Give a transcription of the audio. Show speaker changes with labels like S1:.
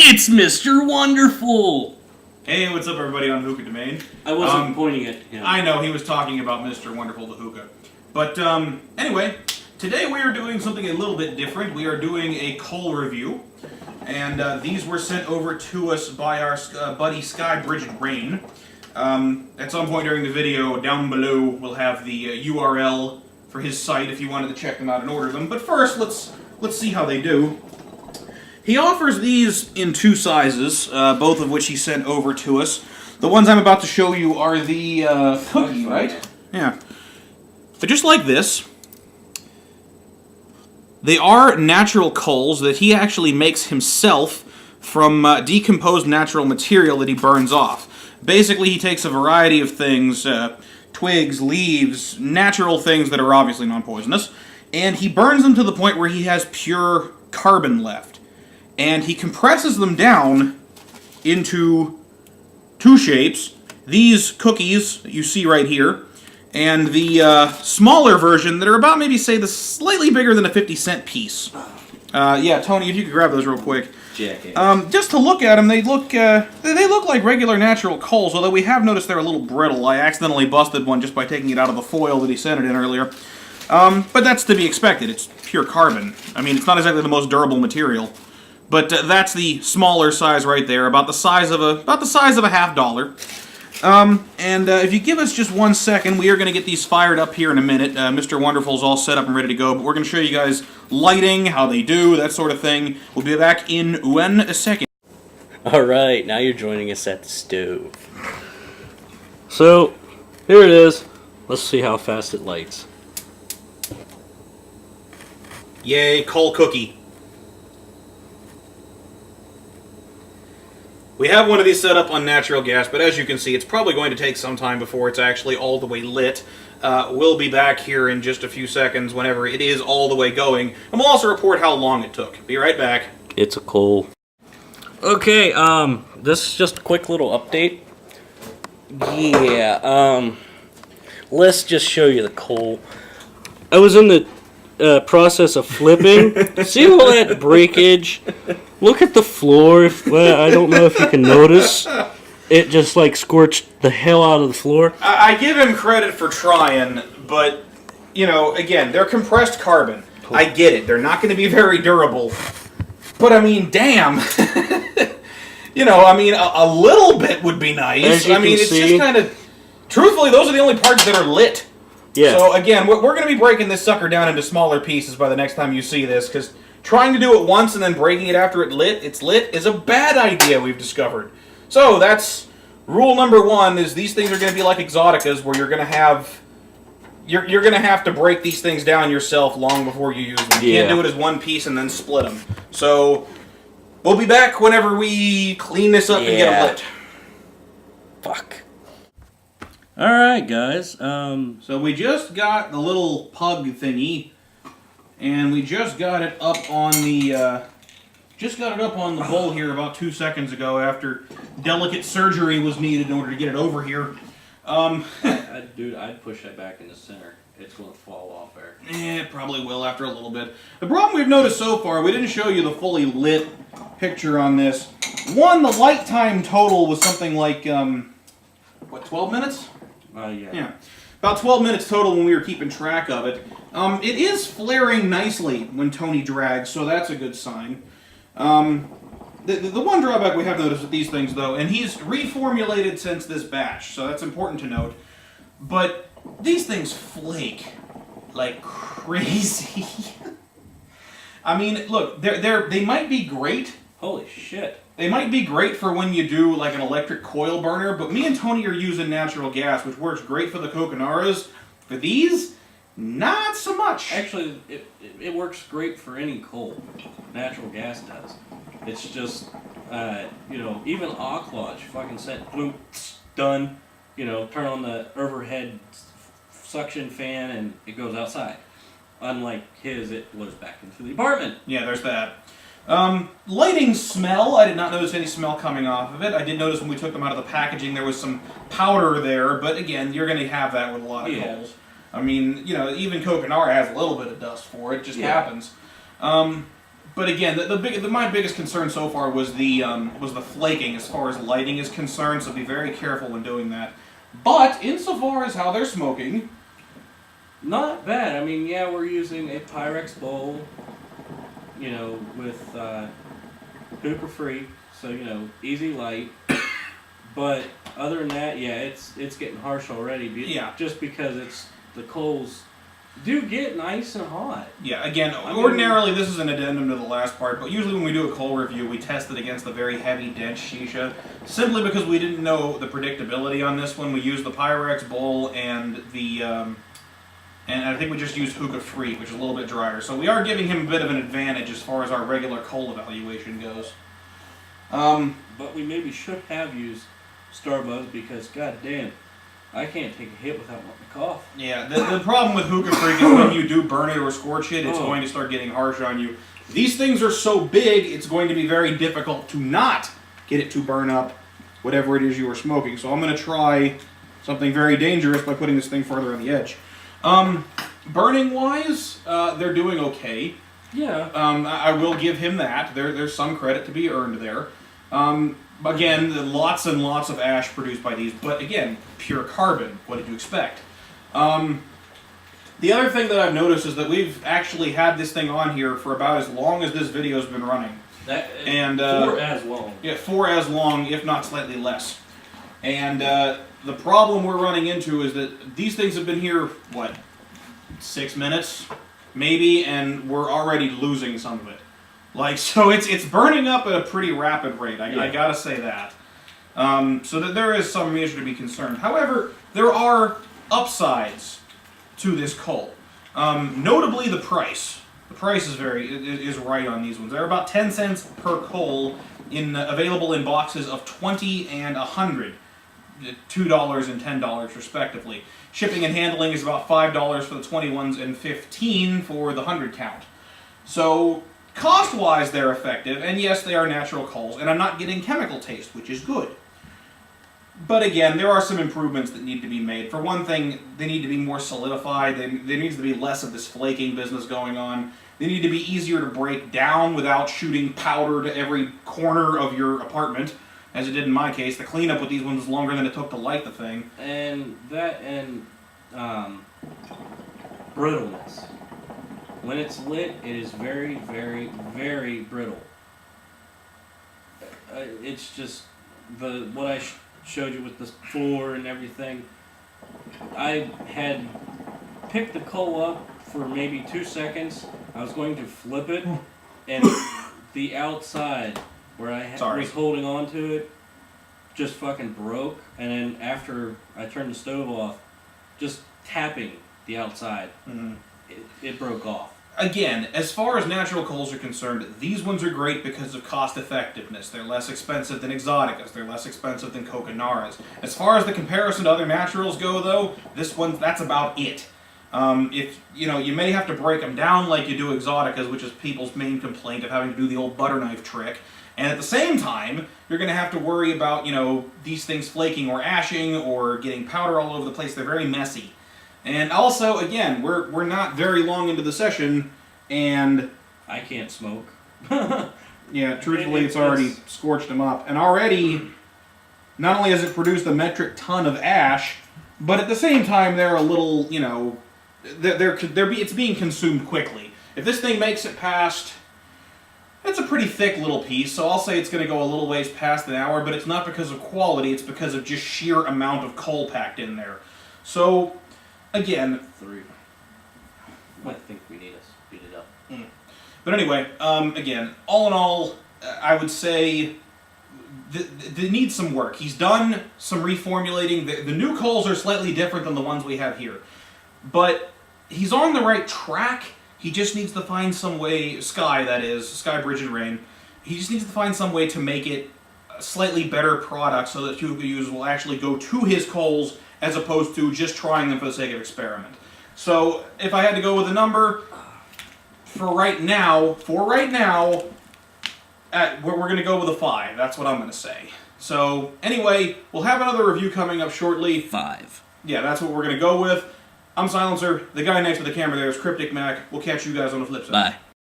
S1: It's Mr. Wonderful!
S2: Hey, what's up everybody on Hookah Domain?
S1: I wasn't pointing at him.
S2: I know, he was talking about Mr. Wonderful the Hookah. But anyway, today we are doing something a little bit different. We are doing a coal review. And these were sent over to us by our buddy Sky Bridget Rain. At some point during the video, down below, we'll have the URL for his site if you wanted to check them out and order them. But first, let's see how they do. He offers these in two sizes, both of which he sent over to us. The ones I'm about to show you are the cookie, right? Yeah. They're just like this. They are natural coals that he actually makes himself from decomposed natural material that he burns off. Basically, he takes a variety of things, twigs, leaves, natural things that are obviously non-poisonous, and he burns them to the point where he has pure carbon left. And he compresses them down into two shapes. These cookies that you see right here, and the smaller version that are about maybe, say, the slightly bigger than a 50-cent piece. Yeah, Tony, if you could grab those real quick. Just to look at them, they look like regular natural coals, although we have noticed they're a little brittle. I accidentally busted one just by taking it out of the foil that he sent it in earlier. But that's to be expected. It's pure carbon. I mean, it's not exactly the most durable material. But that's the smaller size right there, about the size of a $50. And if you give us just 1 second, we are going to get these fired up here in a minute. Mr. Wonderful's all set up and ready to go, but we're going to show you guys lighting, how they do, that sort of thing. We'll be back in 1 second.
S1: Alright, now you're joining us at the stove. So, here it is. Let's see how fast it lights.
S2: Yay, coal cookie. We have one of these set up on natural gas, but as you can see, it's probably going to take some time before it's actually all the way lit. We'll be back here in just a few seconds whenever it is all the way going, and we'll also report how long it took. Be right back.
S1: It's a coal. Okay, this is just a quick little update. Yeah, let's just show you the coal. I was in the process of flipping. See all that breakage? Look at the floor. Well, I don't know if you can notice. It just like scorched the hell out of the floor.
S2: I give him credit for trying, but, you know, again, they're compressed carbon. Cool. I get it. They're not going to be very durable. But, I mean, damn. You know, I mean, a little bit would be nice. I mean, it's just kind of... Truthfully, those are the only parts that are lit. Yeah. So, again, we're going to be breaking this sucker down into smaller pieces by the next time you see this, because trying to do it once and then breaking it after it's lit is a bad idea, we've discovered. So, that's rule number one, is these things are going to be like Exoticas, where you're going to have... You're going to have to break these things down yourself long before you use them. You can't do it as one piece and then split them. So, we'll be back whenever we clean this up and get them lit.
S1: Fuck. Alright, guys.
S2: So we just got the little pug thingy, and we just got it up on the bowl here about 2 seconds ago after delicate surgery was needed in order to get it over here.
S1: Dude, I'd push that back in the center. It's going to fall off there.
S2: It probably will after a little bit. The problem we've noticed so far, we didn't show you the fully lit picture on this. One, the light time total was something like, what, 12 minutes? Yeah. About 12 minutes total when we were keeping track of it. It is flaring nicely when Tony drags, so that's a good sign. The one drawback we have noticed with these things, though, and he's reformulated since this batch, so that's important to note, but these things flake like crazy. I mean, look, they might be great.
S1: Holy shit.
S2: They might be great for when you do like an electric coil burner, but me and Tony are using natural gas, which works great for the Coconaras. For these, not so much.
S1: Actually, it works great for any coal. Natural gas does. It's just, you know, even Aqualodge, fucking set, boom, done. You know, turn on the overhead suction fan and it goes outside. Unlike his, it blows back into the apartment.
S2: Yeah, there's that. Lighting smell, I did not notice any smell coming off of it. I did notice when we took them out of the packaging there was some powder there, but again, you're going to have that with a lot of coals. I mean, you know, even Coconara has a little bit of dust for it, just happens. But again, my biggest concern so far was the flaking as far as lighting is concerned. So be very careful when doing that. But insofar as how they're smoking,
S1: not bad. I mean, yeah, we're using a Pyrex bowl, you know, with hookah free, so you know, easy light. But other than that, yeah, it's getting harsh already.
S2: Yeah.
S1: Just because the coals do get nice and hot.
S2: yeah, again, ordinarily this is an addendum to the last part, but usually when we do a coal review, we test it against the very heavy, dense shisha. Simply because we didn't know the predictability on this one, we used the Pyrex bowl and the, and I think we just used hookah free, which is a little bit drier. So we are giving him a bit of an advantage as far as our regular coal evaluation goes.
S1: But we maybe should have used Starbuzz because, goddamn, I can't take a hit without wanting to cough.
S2: Yeah, the problem with hookah freak is when you do burn it or scorch it, it's going to start getting harsh on you. These things are so big, it's going to be very difficult to not get it to burn up whatever it is you are smoking. So I'm going to try something very dangerous by putting this thing further on the edge. Burning-wise, they're doing okay.
S1: Yeah.
S2: I will give him that. There's some credit to be earned there. Again, lots and lots of ash produced by these, but again, pure carbon. What did you expect? The other thing that I've noticed is that we've actually had this thing on here for about as long as this video's been running.
S1: For as long.
S2: Yeah, for as long, if not slightly less. And the problem we're running into is that these things have been here, what, 6 minutes? Maybe, and we're already losing some of it. Like, so it's burning up at a pretty rapid rate, I gotta say that. So that there is some reason to be concerned. However, there are upsides to this coal. Notably the price. The price is right on these ones. They're about 10 cents per coal, available in boxes of 20 and 100. $2 and $10 respectively. Shipping and handling is about $5 for the 21s and $15 for the 100 count. So cost-wise, they're effective, and yes, they are natural coals, and I'm not getting chemical taste, which is good. But again, there are some improvements that need to be made. For one thing, they need to be more solidified. There needs to be less of this flaking business going on. They need to be easier to break down without shooting powder to every corner of your apartment, as it did in my case. The cleanup with these ones was longer than it took to light the thing.
S1: And brittleness. When it's lit, it is very, very, very brittle. It's just what I showed you with the floor and everything. I had picked the coal up for maybe 2 seconds. I was going to flip it, and the outside where I was holding on to it just fucking broke. And then after I turned the stove off, just tapping the outside, it broke off.
S2: Again, as far as natural coals are concerned, these ones are great because of cost effectiveness. They're less expensive than Exoticas. They're less expensive than Coconaras. As far as the comparison to other naturals go, though, that's about it. If you may have to break them down like you do Exoticas, which is people's main complaint of having to do the old butter knife trick. And at the same time, you're going to have to worry about, these things flaking or ashing or getting powder all over the place. They're very messy. And also, again, we're not very long into the session, and
S1: I can't smoke.
S2: Yeah, truthfully, it's already scorched them up. And already, not only has it produced a metric ton of ash, but at the same time, they're a little, it's being consumed quickly. If this thing makes it past, it's a pretty thick little piece, so I'll say it's going to go a little ways past an hour, but it's not because of quality, it's because of just sheer amount of coal packed in there. So, again,
S1: 3. I think we need to speed it up.
S2: But anyway, again, all in all, I would say they need some work. He's done some reformulating. The new coals are slightly different than the ones we have here. But he's on the right track. He just needs to find some way, Sky, Bridge and Rain, he just needs to find some way to make it a slightly better product so that Hookah users will actually go to his coals as opposed to just trying them for the sake of experiment. So, if I had to go with a number, for right now, we're going to go with a 5. That's what I'm going to say. So, anyway, we'll have another review coming up shortly.
S1: 5.
S2: Yeah, that's what we're going to go with. I'm Silencer. The guy next to the camera there is Cryptic Mac. We'll catch you guys on the flip side.
S1: Bye.